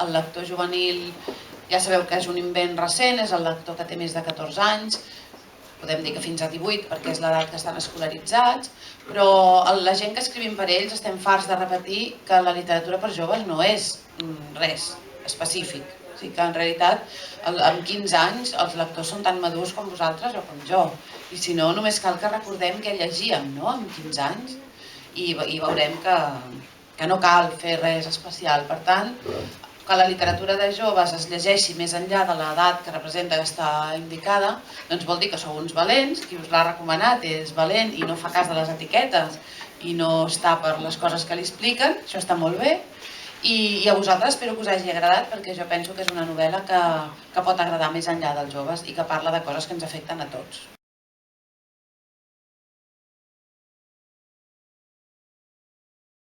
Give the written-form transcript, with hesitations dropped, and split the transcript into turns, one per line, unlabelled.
El lector juvenil ja sabeu que és un invent recent, és el lector que té més de 14 anys, podem dir que fins a 18 perquè és l'edat que estan escolaritzats, però la gent que escrivim per ells estem farts de repetir que la literatura per joves no és res específic. O sigui que en realitat amb 15 anys els lectors són tan madurs com vosaltres o com jo. I si no, només cal que recordem què llegíem, no?, amb 15 anys i veurem que no cal fer res especial. Per tant, que la literatura de joves es llegeixi més enllà de l'edat que representa que està indicada, doncs vol dir que sou uns valents, qui us l'ha recomanat és valent i no fa cas de les etiquetes i no està per les coses que li expliquen, això està molt bé. I a vosaltres espero que us hagi agradat perquè jo penso que és una novel·la que pot agradar més enllà dels joves i que parla de coses que ens afecten a tots.